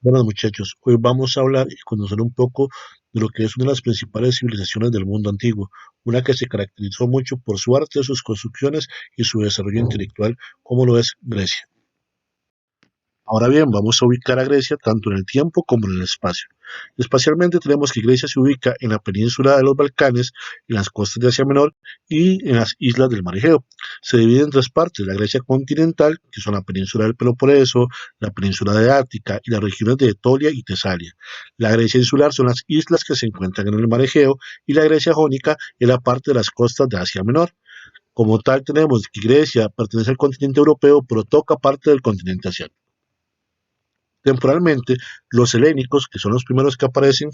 Buenas muchachos, hoy vamos a hablar y conocer un poco de lo que es una de las principales civilizaciones del mundo antiguo, una que se caracterizó mucho por su arte, sus construcciones y su desarrollo intelectual, como lo es Grecia. Ahora bien, vamos a ubicar a Grecia tanto en el tiempo como en el espacio. Espacialmente tenemos que Grecia se ubica en la península de los Balcanes, en las costas de Asia Menor y en las islas del Mar Egeo. Se divide en tres partes: la Grecia continental, que son la península del Peloponeso, la península de Ática y las regiones de Etolia y Tesalia. La Grecia insular son las islas que se encuentran en el Mar Egeo y la Grecia jónica es la parte de las costas de Asia Menor. Como tal, tenemos que Grecia pertenece al continente europeo, pero toca parte del continente asiático. Temporalmente, los helénicos, que son los primeros que aparecen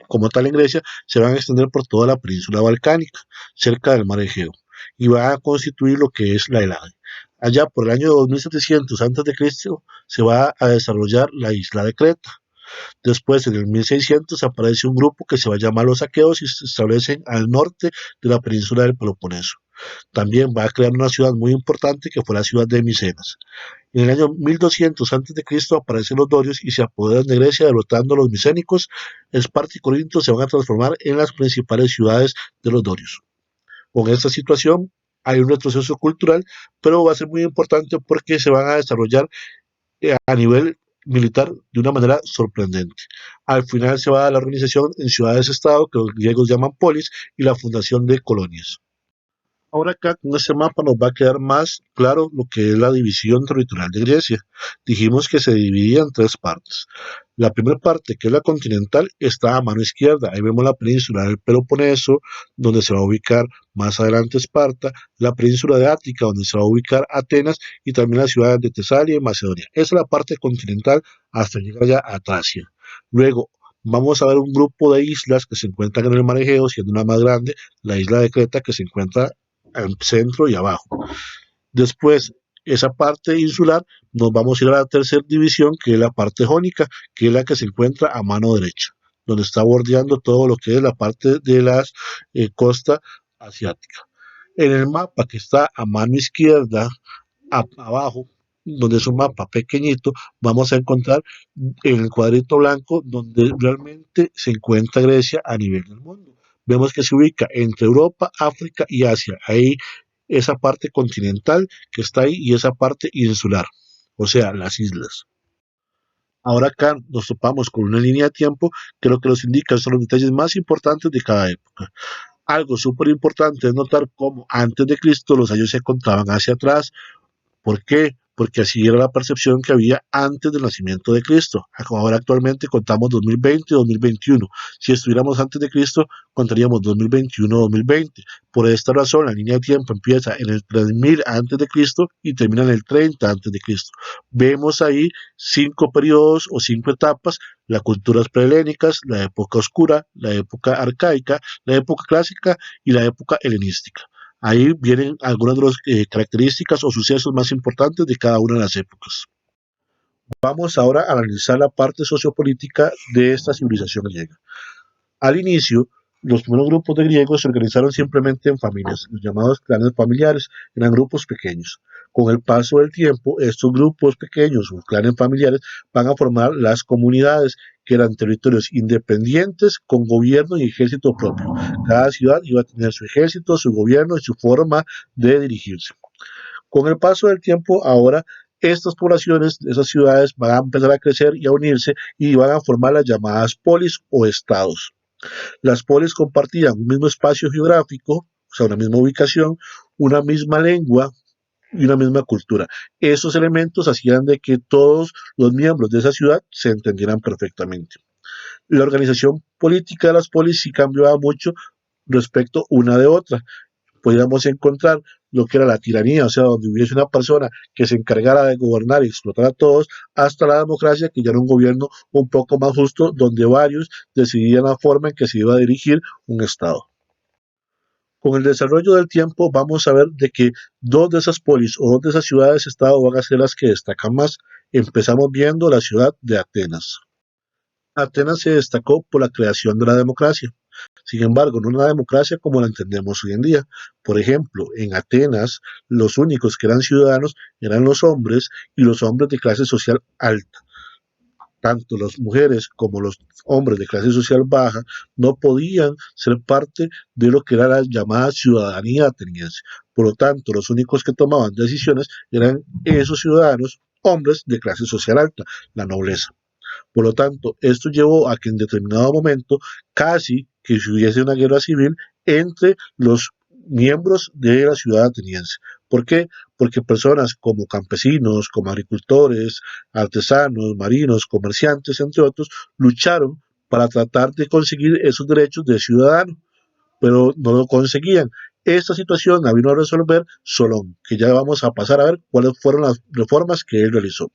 como tal en Grecia, se van a extender por toda la península balcánica, cerca del mar Egeo, y van a constituir lo que es la Helade. Allá por el año 2700 a.C. se va a desarrollar la isla de Creta. Después, en el 1600, aparece un grupo que se va a llamar los aqueos y se establecen al norte de la península del Peloponeso. También va a crear una ciudad muy importante que fue la ciudad de Micenas. En el año 1200 a.C. aparecen los dorios y se apoderan de Grecia derrotando a los micénicos. Esparta y Corinto se van a transformar en las principales ciudades de los dorios. Con esta situación hay un retroceso cultural, pero va a ser muy importante porque se van a desarrollar a nivel militar de una manera sorprendente. Al final se va a dar la organización en ciudades-estado que los griegos llaman polis y la fundación de colonias. Ahora acá con este mapa nos va a quedar más claro lo que es la división territorial de Grecia. Dijimos que se dividía en tres partes. La primera parte, que es la continental, está a mano izquierda. Ahí vemos la península del Peloponeso, donde se va a ubicar más adelante Esparta, la península de Ática, donde se va a ubicar Atenas, y también las ciudades de Tesalia y Macedonia. Esa es la parte continental hasta llegar ya a Tracia. Luego, vamos a ver un grupo de islas que se encuentran en el mar Egeo, siendo una más grande, la isla de Creta, que se encuentra al centro y abajo. Después, esa parte insular, nos vamos a ir a la tercera división, que es la parte jónica, que es la que se encuentra a mano derecha, donde está bordeando todo lo que es la parte de la costa asiática. En el mapa que está a mano izquierda, abajo, donde es un mapa pequeñito, vamos a encontrar en el cuadrito blanco donde realmente se encuentra Grecia a nivel del mundo. Vemos que se ubica entre Europa, África y Asia. Ahí esa parte continental que está ahí y esa parte insular, o sea, las islas. Ahora acá nos topamos con una línea de tiempo que lo que nos indica son los detalles más importantes de cada época. Algo súper importante es notar cómo antes de Cristo los años se contaban hacia atrás. ¿Por qué? Porque así era la percepción que había antes del nacimiento de Cristo. Ahora actualmente contamos 2020 y 2021. Si estuviéramos antes de Cristo, contaríamos 2021-2020. Por esta razón, la línea de tiempo empieza en el 3000 antes de Cristo y termina en el 30 antes de Cristo. Vemos ahí cinco periodos o cinco etapas: las culturas prehelénicas, la época oscura, la época arcaica, la época clásica y la época helenística. Ahí vienen algunas de las características o sucesos más importantes de cada una de las épocas. Vamos ahora a analizar la parte sociopolítica de esta civilización griega. Al inicio, los primeros grupos de griegos se organizaron simplemente en familias, los llamados clanes familiares, eran grupos pequeños. Con el paso del tiempo, estos grupos pequeños o clanes familiares van a formar las comunidades, que eran territorios independientes con gobierno y ejército propio. Cada ciudad iba a tener su ejército, su gobierno y su forma de dirigirse. Con el paso del tiempo, ahora estas poblaciones, esas ciudades van a empezar a crecer y a unirse y van a formar las llamadas polis o estados. Las polis compartían un mismo espacio geográfico, o sea, una misma ubicación, una misma lengua y una misma cultura. Esos elementos hacían de que todos los miembros de esa ciudad se entendieran perfectamente. La organización política de las polis sí cambiaba mucho respecto una de otra. Podíamos encontrar lo que era la tiranía, o sea, donde hubiese una persona que se encargara de gobernar y explotar a todos, hasta la democracia, que ya era un gobierno un poco más justo, donde varios decidían la forma en que se iba a dirigir un Estado. Con el desarrollo del tiempo vamos a ver de que dos de esas polis o dos de esas ciudades-estado van a ser las que destacan más. Empezamos viendo la ciudad de Atenas. Atenas se destacó por la creación de la democracia. Sin embargo, no una democracia como la entendemos hoy en día. Por ejemplo, en Atenas, los únicos que eran ciudadanos eran los hombres y los hombres de clase social alta. Tanto las mujeres como los hombres de clase social baja no podían ser parte de lo que era la llamada ciudadanía ateniense. Por lo tanto, los únicos que tomaban decisiones eran esos ciudadanos, hombres de clase social alta, la nobleza. Por lo tanto, esto llevó a que en determinado momento casi que si hubiese una guerra civil entre los miembros de la ciudad ateniense. ¿Por qué? Porque personas como campesinos, como agricultores, artesanos, marinos, comerciantes, entre otros, lucharon para tratar de conseguir esos derechos de ciudadano, pero no lo conseguían. Esta situación la vino a resolver Solón, que ya vamos a pasar a ver cuáles fueron las reformas que él realizó.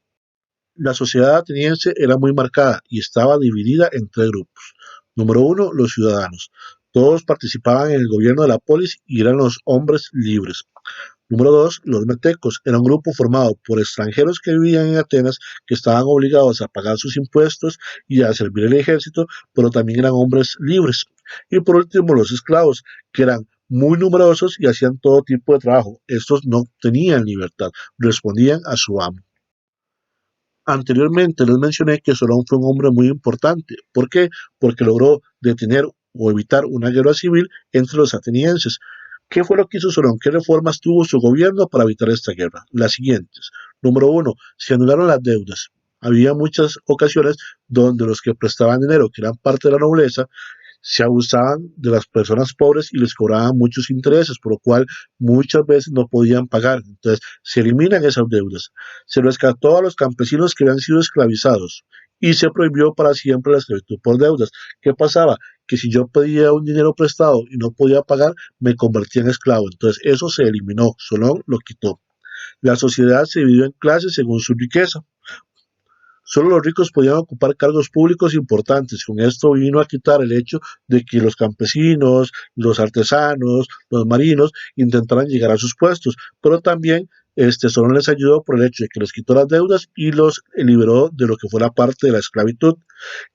La sociedad ateniense era muy marcada y estaba dividida en tres grupos. Número uno, los ciudadanos. Todos participaban en el gobierno de la polis y eran los hombres libres. Número dos, los metecos. Era un grupo formado por extranjeros que vivían en Atenas, que estaban obligados a pagar sus impuestos y a servir el ejército, pero también eran hombres libres. Y por último, los esclavos, que eran muy numerosos y hacían todo tipo de trabajo. Estos no tenían libertad, respondían a su amo. Anteriormente les mencioné que Solón fue un hombre muy importante. ¿Por qué? Porque logró detener o evitar una guerra civil entre los atenienses. ¿Qué fue lo que hizo Solón? ¿Qué reformas tuvo su gobierno para evitar esta guerra? Las siguientes. Número uno, se anularon las deudas. Había muchas ocasiones donde los que prestaban dinero, que eran parte de la nobleza, se abusaban de las personas pobres y les cobraban muchos intereses, por lo cual muchas veces no podían pagar. Entonces, se eliminan esas deudas. Se rescató a los campesinos que habían sido esclavizados y se prohibió para siempre la esclavitud por deudas. ¿Qué pasaba? Que si yo pedía un dinero prestado y no podía pagar, me convertía en esclavo. Entonces, eso se eliminó, Solón lo quitó. La sociedad se dividió en clases según su riqueza. Solo los ricos podían ocupar cargos públicos importantes. Con esto vino a quitar el hecho de que los campesinos, los artesanos, los marinos intentaran llegar a sus puestos, pero también solo les ayudó por el hecho de que les quitó las deudas y los liberó de lo que fue la parte de la esclavitud.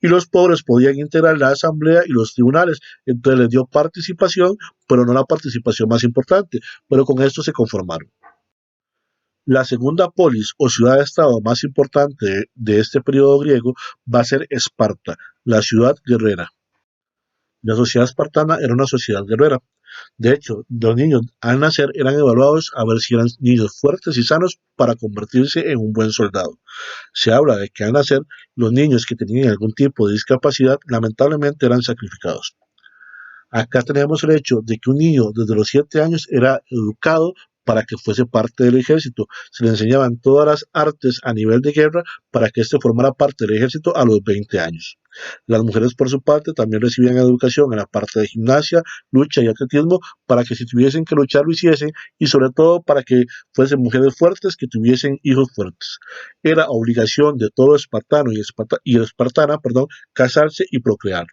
Y los pobres podían integrar la asamblea y los tribunales. Entonces les dio participación, pero no la participación más importante. Pero con esto se conformaron. La segunda polis o ciudad-estado más importante de este periodo griego va a ser Esparta, la ciudad guerrera. La sociedad espartana era una sociedad guerrera. De hecho, los niños al nacer eran evaluados a ver si eran niños fuertes y sanos para convertirse en un buen soldado. Se habla de que al nacer los niños que tenían algún tipo de discapacidad lamentablemente eran sacrificados. Acá tenemos el hecho de que un niño desde los 7 años era educado para que fuese parte del ejército. Se le enseñaban todas las artes a nivel de guerra para que éste formara parte del ejército a los 20 años. Las mujeres, por su parte, también recibían educación en la parte de gimnasia, lucha y atletismo para que si tuviesen que luchar lo hiciesen y sobre todo para que fuesen mujeres fuertes que tuviesen hijos fuertes. Era obligación de todo espartano y espartana, casarse y procrear.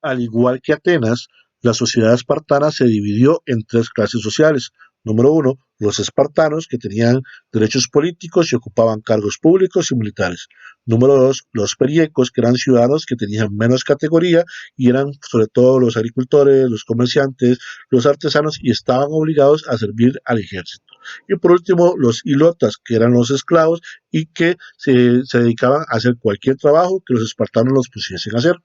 Al igual que Atenas, la sociedad espartana se dividió en tres clases sociales. Número uno, los espartanos, que tenían derechos políticos y ocupaban cargos públicos y militares. Número dos, los periecos, que eran ciudadanos que tenían menos categoría y eran sobre todo los agricultores, los comerciantes, los artesanos y estaban obligados a servir al ejército. Y por último, los ilotas, que eran los esclavos y que se dedicaban a hacer cualquier trabajo que los espartanos los pusiesen a hacer.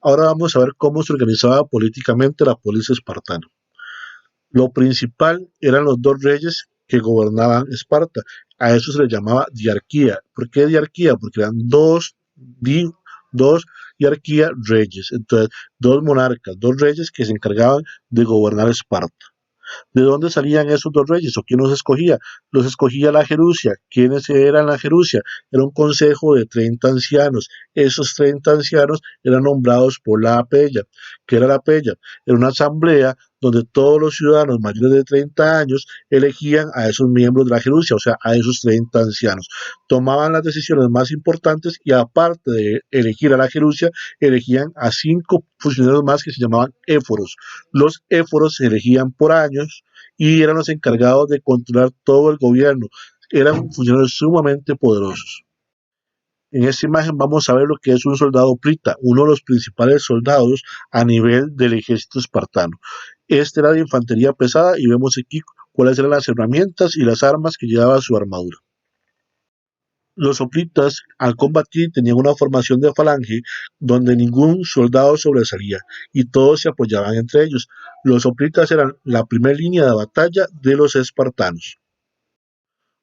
Ahora vamos a ver cómo se organizaba políticamente la polis espartana. Lo principal eran los dos reyes que gobernaban Esparta. A eso se les llamaba diarquía. ¿Por qué diarquía? Porque eran dos diarquía reyes. Entonces, dos monarcas, dos reyes que se encargaban de gobernar Esparta. ¿De dónde salían esos dos reyes o quién los escogía? Los escogía la Jerusia. ¿Quiénes eran la Jerusia? Era un consejo de 30 ancianos. Esos 30 ancianos eran nombrados por la Apella. ¿Qué era la Apella? Era una asamblea donde todos los ciudadanos mayores de 30 años elegían a esos miembros de la Jerusia, o sea, a esos 30 ancianos. Tomaban las decisiones más importantes y aparte de elegir a la Jerusia, elegían a 5 funcionarios más que se llamaban éforos. Los éforos se elegían por años y eran los encargados de controlar todo el gobierno. Eran funcionarios sumamente poderosos. En esta imagen vamos a ver lo que es un soldado plita, uno de los principales soldados a nivel del ejército espartano. Este era de infantería pesada y vemos aquí cuáles eran las herramientas y las armas que llevaba su armadura. Los hoplitas al combatir tenían una formación de falange donde ningún soldado sobresalía y todos se apoyaban entre ellos. Los hoplitas eran la primera línea de batalla de los espartanos.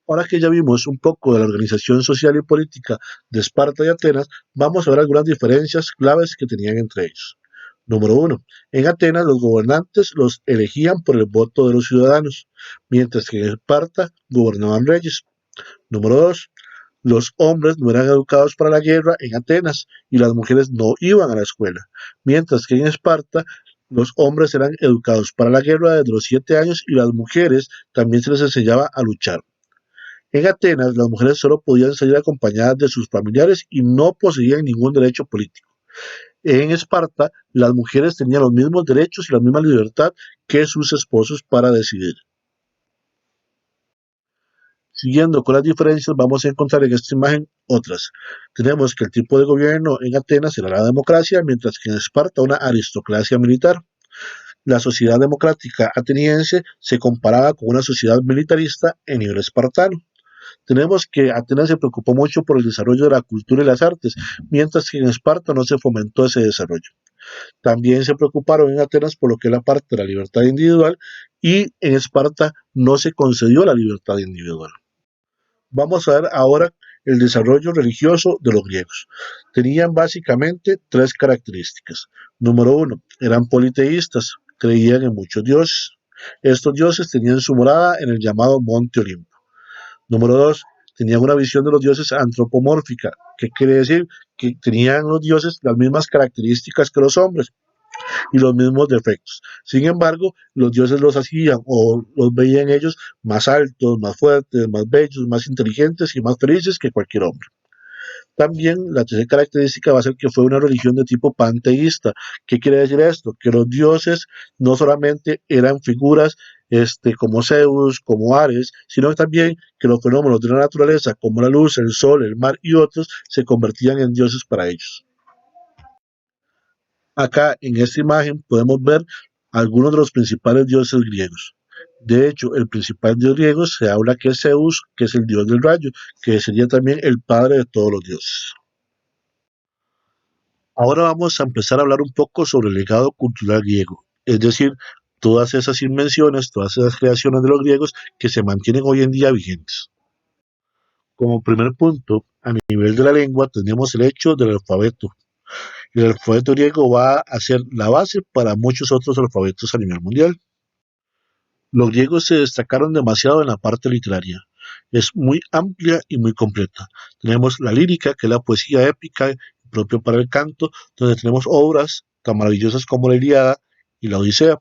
Ahora que ya vimos un poco de la organización social y política de Esparta y Atenas, vamos a ver algunas diferencias claves que tenían entre ellos. Número uno, en Atenas los gobernantes los elegían por el voto de los ciudadanos, mientras que en Esparta gobernaban reyes. Número dos, los hombres no eran educados para la guerra en Atenas y las mujeres no iban a la escuela, mientras que en Esparta los hombres eran educados para la guerra desde los 7 años y las mujeres también se les enseñaba a luchar. En Atenas, las mujeres solo podían salir acompañadas de sus familiares y no poseían ningún derecho político. En Esparta, las mujeres tenían los mismos derechos y la misma libertad que sus esposos para decidir. Siguiendo con las diferencias, vamos a encontrar en esta imagen otras. Tenemos que el tipo de gobierno en Atenas era la democracia, mientras que en Esparta una aristocracia militar. La sociedad democrática ateniense se comparaba con una sociedad militarista en nivel espartano. Tenemos que Atenas se preocupó mucho por el desarrollo de la cultura y las artes, mientras que en Esparta no se fomentó ese desarrollo. También se preocuparon en Atenas por lo que es la parte de la libertad individual y en Esparta no se concedió la libertad individual. Vamos a ver ahora el desarrollo religioso de los griegos. Tenían básicamente tres características. Número uno, eran politeístas, creían en muchos dioses. Estos dioses tenían su morada en el llamado Monte Olimpo. Número dos, tenían una visión de los dioses antropomórfica, que quiere decir que tenían los dioses las mismas características que los hombres y los mismos defectos. Sin embargo, los dioses los hacían o los veían ellos más altos, más fuertes, más bellos, más inteligentes y más felices que cualquier hombre. También la tercera característica va a ser que fue una religión de tipo panteísta. ¿Qué quiere decir esto? Que los dioses no solamente eran figuras como Zeus, como Ares, sino también que los fenómenos de la naturaleza, como la luz, el sol, el mar y otros, se convertían en dioses para ellos. Acá en esta imagen podemos ver algunos de los principales dioses griegos. De hecho, el principal dios griego se habla que es Zeus, que es el dios del rayo, que sería también el padre de todos los dioses. Ahora vamos a empezar a hablar un poco sobre el legado cultural griego, es decir, todas esas invenciones, todas esas creaciones de los griegos que se mantienen hoy en día vigentes. Como primer punto, a nivel de la lengua, tenemos el hecho del alfabeto. El alfabeto griego va a ser la base para muchos otros alfabetos a nivel mundial. Los griegos se destacaron demasiado en la parte literaria. Es muy amplia y muy completa. Tenemos la lírica, que es la poesía épica propio para el canto, donde tenemos obras tan maravillosas como la Ilíada y la Odisea.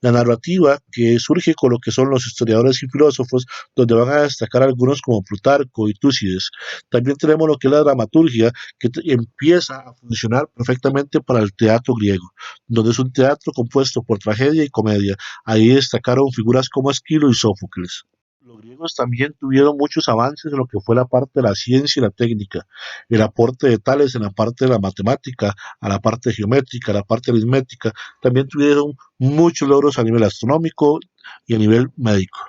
La narrativa, que surge con lo que son los historiadores y filósofos, donde van a destacar algunos como Plutarco y Túcides. También tenemos lo que es la dramaturgia, que empieza a funcionar perfectamente para el teatro griego, donde es un teatro compuesto por tragedia y comedia. Ahí destacaron figuras como Esquilo y Sófocles. Los griegos también tuvieron muchos avances en lo que fue la parte de la ciencia y la técnica, el aporte de Tales en la parte de la matemática, a la parte geométrica, a la parte aritmética, también tuvieron muchos logros a nivel astronómico y a nivel médico.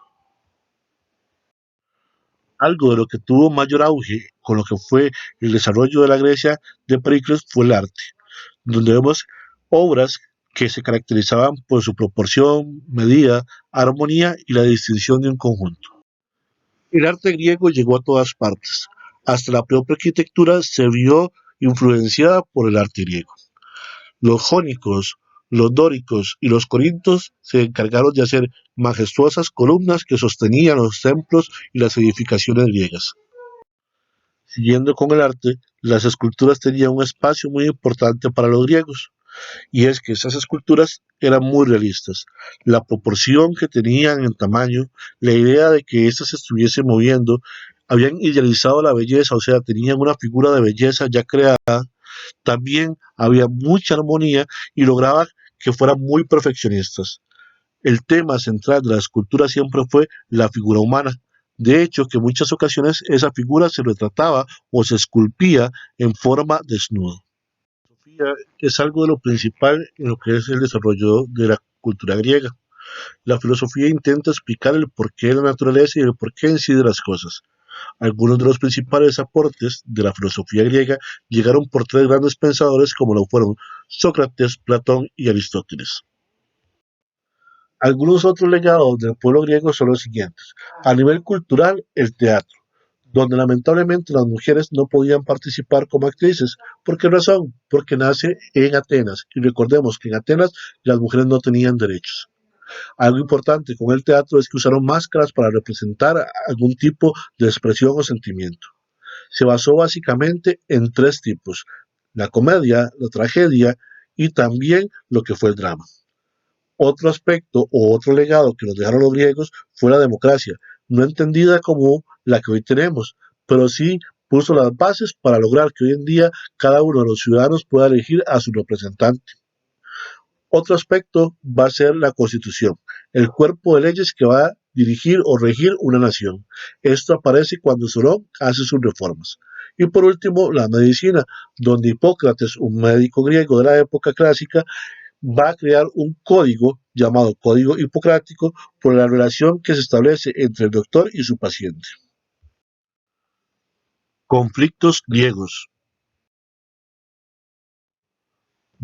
Algo de lo que tuvo mayor auge con lo que fue el desarrollo de la Grecia de Pericles fue el arte, donde vemos obras que se caracterizaban por su proporción, medida, armonía y la distinción de un conjunto. El arte griego llegó a todas partes. Hasta la propia arquitectura se vio influenciada por el arte griego. Los jónicos, los dóricos y los corintios se encargaron de hacer majestuosas columnas que sostenían los templos y las edificaciones griegas. Siguiendo con el arte, las esculturas tenían un espacio muy importante para los griegos, y es que esas esculturas eran muy realistas. La proporción que tenían en tamaño, la idea de que éstas se estuviesen moviendo, habían idealizado la belleza, o sea, tenían una figura de belleza ya creada, también había mucha armonía y lograba que fueran muy perfeccionistas. El tema central de la escultura siempre fue la figura humana. De hecho, que en muchas ocasiones esa figura se retrataba o se esculpía en forma desnuda. Filosofía es algo de lo principal en lo que es el desarrollo de la cultura griega. La filosofía intenta explicar el porqué de la naturaleza y el porqué en sí de las cosas. Algunos de los principales aportes de la filosofía griega llegaron por tres grandes pensadores como lo fueron Sócrates, Platón y Aristóteles. Algunos otros legados del pueblo griego son los siguientes. A nivel cultural, el teatro, donde lamentablemente las mujeres no podían participar como actrices. ¿Por qué razón? Porque nace en Atenas. Y recordemos que en Atenas las mujeres no tenían derechos. Algo importante con el teatro es que usaron máscaras para representar algún tipo de expresión o sentimiento. Se basó básicamente en tres tipos: la comedia, la tragedia y también lo que fue el drama. Otro aspecto o otro legado que nos dejaron los griegos fue la democracia, no entendida como la que hoy tenemos, pero sí puso las bases para lograr que hoy en día cada uno de los ciudadanos pueda elegir a su representante. Otro aspecto va a ser la constitución, el cuerpo de leyes que va a dirigir o regir una nación. Esto aparece cuando Solón hace sus reformas. Y por último, la medicina, donde Hipócrates, un médico griego de la época clásica, va a crear un código llamado Código Hipocrático por la relación que se establece entre el doctor y su paciente. Conflictos griegos.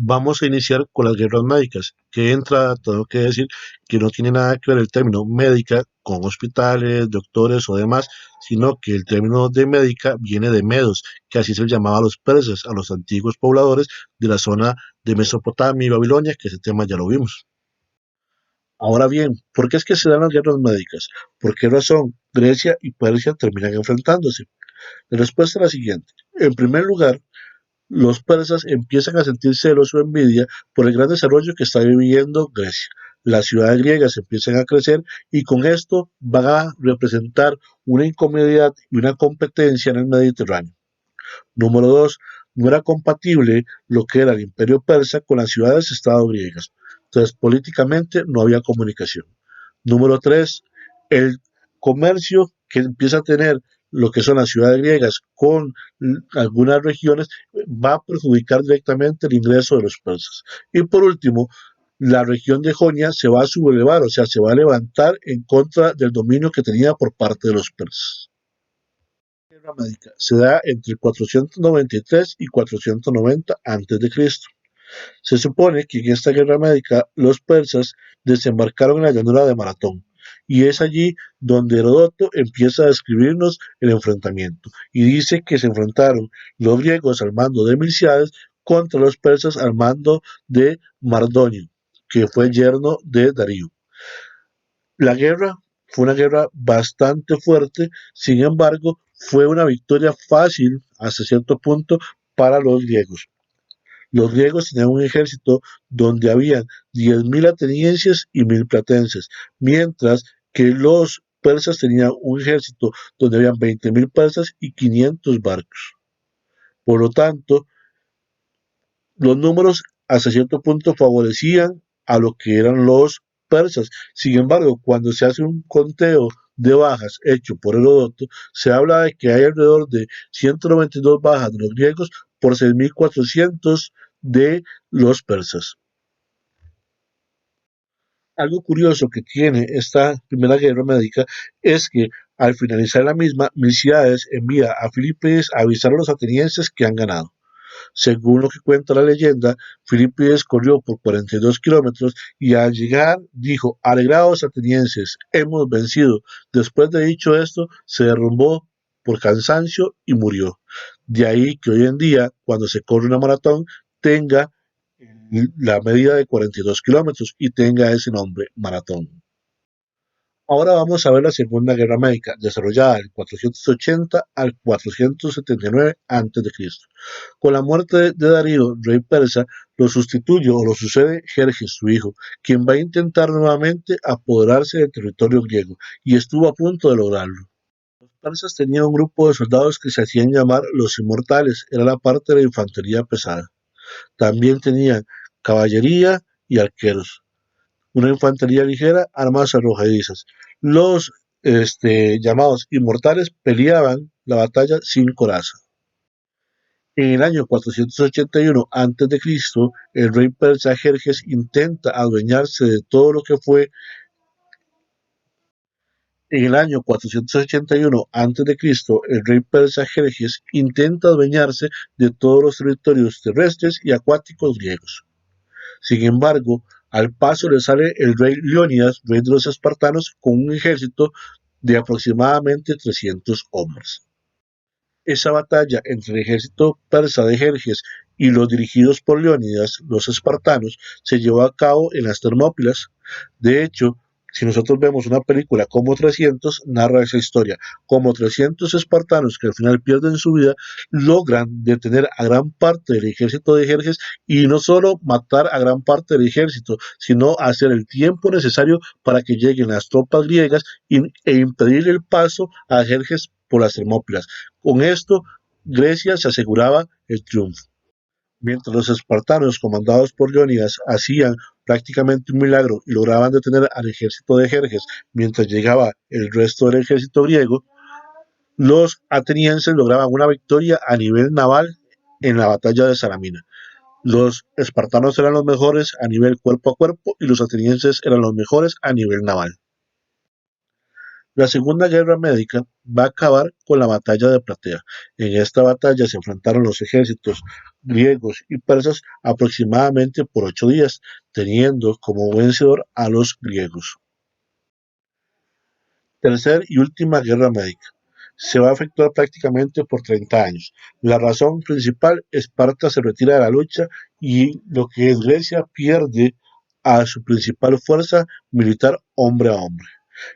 Vamos a iniciar con las guerras médicas, que de entrada tengo que decir que no tiene nada que ver el término médica con hospitales, doctores o demás, sino que el término de médica viene de medos, que así se les llamaba a los persas, a los antiguos pobladores de la zona de Mesopotamia y Babilonia, que ese tema ya lo vimos. Ahora bien, ¿por qué es que se dan las guerras médicas? ¿Por qué razón Grecia y Persia terminan enfrentándose? La respuesta es la siguiente. En primer lugar, los persas empiezan a sentir celos o envidia por el gran desarrollo que está viviendo Grecia. Las ciudades griegas empiezan a crecer y con esto van a representar una incomodidad y una competencia en el Mediterráneo. Número dos, no era compatible lo que era el imperio persa con las ciudades-estado griegas. Entonces, políticamente no había comunicación. Número tres, el comercio que empieza a tener lo que son las ciudades griegas con algunas regiones va a perjudicar directamente el ingreso de los persas. Y por último, la región de Jonia se va a sublevar, o sea, se va a levantar en contra del dominio que tenía por parte de los persas. La guerra médica se da entre 493 y 490 a.C. Se supone que en esta guerra médica los persas desembarcaron en la llanura de Maratón, y es allí donde Heródoto empieza a describirnos el enfrentamiento, y dice que se enfrentaron los griegos al mando de Milciades contra los persas al mando de Mardonio, que fue yerno de Darío. La guerra fue una guerra bastante fuerte, sin embargo, fue una victoria fácil hasta cierto punto para los griegos. Los griegos tenían un ejército donde habían 10.000 atenienses y 1.000 platenses, mientras que los persas tenían un ejército donde habían 20.000 persas y 500 barcos. Por lo tanto, los números hasta cierto punto favorecían a lo que eran los persas. Sin embargo, cuando se hace un conteo de bajas hecho por Heródoto, se habla de que hay alrededor de 192 bajas de los griegos por 6.400 de los persas. Algo curioso que tiene esta primera guerra médica es que al finalizar la misma, Milcíades envía a Filipides a avisar a los atenienses que han ganado. Según lo que cuenta la leyenda, Filipides corrió por 42 kilómetros y al llegar dijo: alegraos atenienses, hemos vencido. Después de dicho esto, se derrumbó por cansancio y murió. De ahí que hoy en día, cuando se corre una maratón, tenga la medida de 42 kilómetros y tenga ese nombre, maratón. Ahora vamos a ver la Segunda Guerra Médica, desarrollada del 480 al 479 a.C. Con la muerte de Darío, rey persa, lo sustituye o lo sucede Jerjes, su hijo, quien va a intentar nuevamente apoderarse del territorio griego, y estuvo a punto de lograrlo. Los persas tenían un grupo de soldados que se hacían llamar los inmortales, era la parte de la infantería pesada. También tenían caballería y arqueros, una infantería ligera, armas arrojadizas. Los llamados inmortales peleaban la batalla sin coraza. En el año 481 a.C., el rey persa Jerjes intenta adueñarse de todo lo que fue En el año 481 a.C., el rey persa Jerjes intenta adueñarse de todos los territorios terrestres y acuáticos griegos. Sin embargo, al paso le sale el rey Leónidas, rey de los espartanos, con un ejército de aproximadamente 300 hombres. Esa batalla entre el ejército persa de Jerjes y los dirigidos por Leónidas, los espartanos, se llevó a cabo en las Termópilas. De hecho, si nosotros vemos una película como 300, narra esa historia. Como 300 espartanos que al final pierden su vida, logran detener a gran parte del ejército de Jerjes y no solo matar a gran parte del ejército, sino hacer el tiempo necesario para que lleguen las tropas griegas e impedir el paso a Jerjes por las Termópilas. Con esto, Grecia se aseguraba el triunfo. Mientras los espartanos, comandados por Leónidas, hacían prácticamente un milagro y lograban detener al ejército de Jerjes mientras llegaba el resto del ejército griego, los atenienses lograban una victoria a nivel naval en la batalla de Salamina. Los espartanos eran los mejores a nivel cuerpo a cuerpo y los atenienses eran los mejores a nivel naval. La Segunda Guerra Médica va a acabar con la batalla de Platea. En esta batalla se enfrentaron los ejércitos griegos y persas aproximadamente por 8 días, teniendo como vencedor a los griegos. Tercer y última guerra médica. Se va a efectuar prácticamente por 30 años. La razón principal, Esparta se retira de la lucha y lo que es Grecia pierde a su principal fuerza militar hombre a hombre.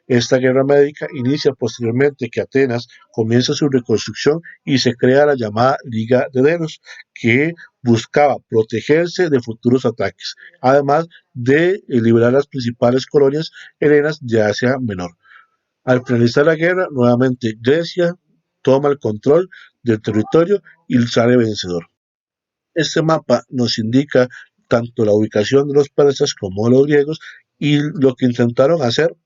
Esta guerra médica inicia posteriormente que Atenas comienza su reconstrucción y se crea la llamada Liga de Delos, que buscaba protegerse de futuros ataques, además de liberar las principales colonias helenas de Asia Menor. Al finalizar la guerra, nuevamente Grecia toma el control del territorio y sale vencedor. Este mapa nos indica tanto la ubicación de los persas como de los griegos y lo que intentaron hacer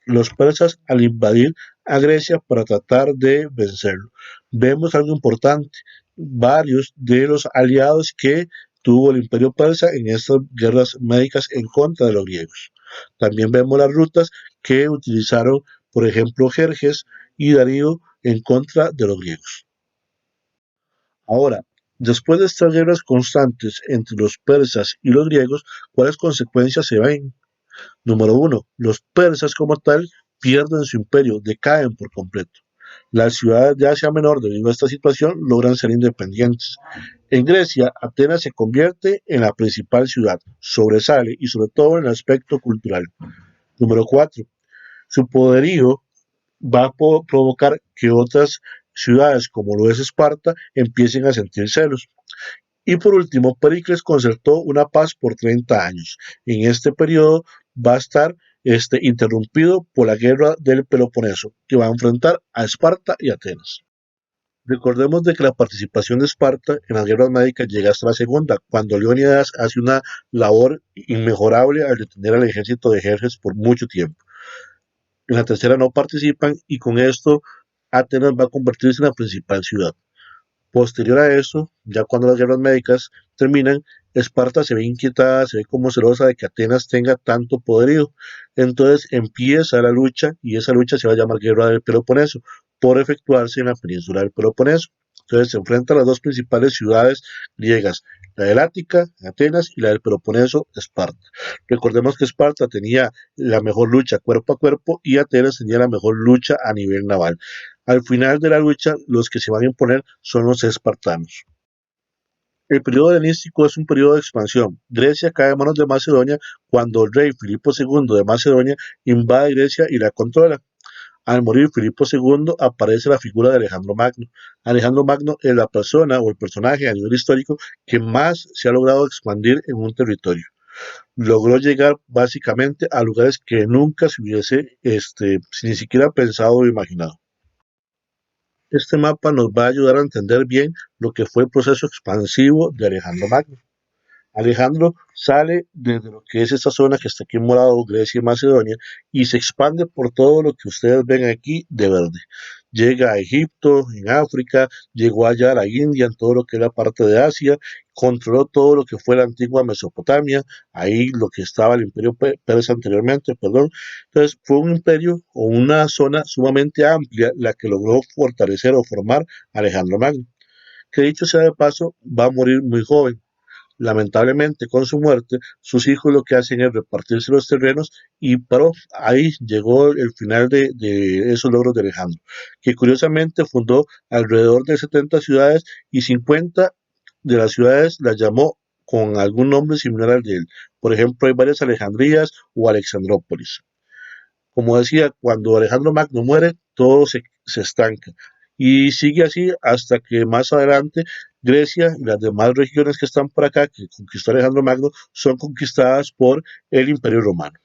los persas al invadir a Grecia para tratar de vencerlo. Vemos algo importante, varios de los aliados que tuvo el imperio persa en estas guerras médicas en contra de los griegos. También vemos las rutas que utilizaron, por ejemplo, Jerjes y Darío en contra de los griegos. Ahora, después de estas guerras constantes entre los persas y los griegos, ¿cuáles consecuencias se ven? Número uno, los persas como tal pierden su imperio, decaen por completo. Las ciudades de Asia Menor, debido a esta situación, logran ser independientes. En Grecia, Atenas se convierte en la principal ciudad, sobresale y sobre todo en el aspecto cultural. Número cuatro, su poderío va a provocar que otras ciudades, como lo es Esparta, empiecen a sentir celos. Y por último, Pericles concertó una paz por 30 años. En este periodo va a estar interrumpido por la guerra del Peloponeso, que va a enfrentar a Esparta y Atenas. Recordemos de que la participación de Esparta en las guerras médicas llega hasta la segunda, cuando Leónidas hace una labor inmejorable al detener al ejército de Jerjes por mucho tiempo. En la tercera no participan y con esto Atenas va a convertirse en la principal ciudad. Posterior a eso, ya cuando las guerras médicas terminan, Esparta se ve inquietada, se ve como celosa de que Atenas tenga tanto poderío. Entonces empieza la lucha y esa lucha se va a llamar Guerra del Peloponeso, por efectuarse en la península del Peloponeso. Entonces se enfrentan las dos principales ciudades griegas, la del Ática, Atenas, y la del Peloponeso, Esparta. Recordemos que Esparta tenía la mejor lucha cuerpo a cuerpo y Atenas tenía la mejor lucha a nivel naval. Al final de la lucha, los que se van a imponer son los espartanos. El periodo helenístico es un periodo de expansión. Grecia cae en manos de Macedonia cuando el rey Filipo II de Macedonia invade Grecia y la controla. Al morir Filipo II aparece la figura de Alejandro Magno. Alejandro Magno es la persona o el personaje a nivel histórico que más se ha logrado expandir en un territorio. Logró llegar básicamente a lugares que nunca se hubiese ni siquiera pensado o imaginado. Este mapa nos va a ayudar a entender bien lo que fue el proceso expansivo de Alejandro Magno. Alejandro sale desde lo que es esta zona que está aquí en morado, Grecia y Macedonia, y se expande por todo lo que ustedes ven aquí de verde. llega a Egipto, en África, llegó allá a la India, en todo lo que era parte de Asia, controló todo lo que fue la antigua Mesopotamia, ahí lo que estaba el imperio persa anteriormente, perdón. Entonces fue un imperio o una zona sumamente amplia la que logró fortalecer o formar Alejandro Magno, que dicho sea de paso, va a morir muy joven. Lamentablemente, con su muerte, sus hijos lo que hacen es repartirse los terrenos y pero ahí llegó el final de esos logros de Alejandro, que curiosamente fundó alrededor de 70 ciudades y 50 de las ciudades las llamó con algún nombre similar al de él. Por ejemplo, hay varias Alejandrías o Alexandrópolis. Como decía, cuando Alejandro Magno muere, todo se estanca. Y sigue así hasta que más adelante Grecia y las demás regiones que están por acá, que conquistó Alejandro Magno, son conquistadas por el Imperio Romano.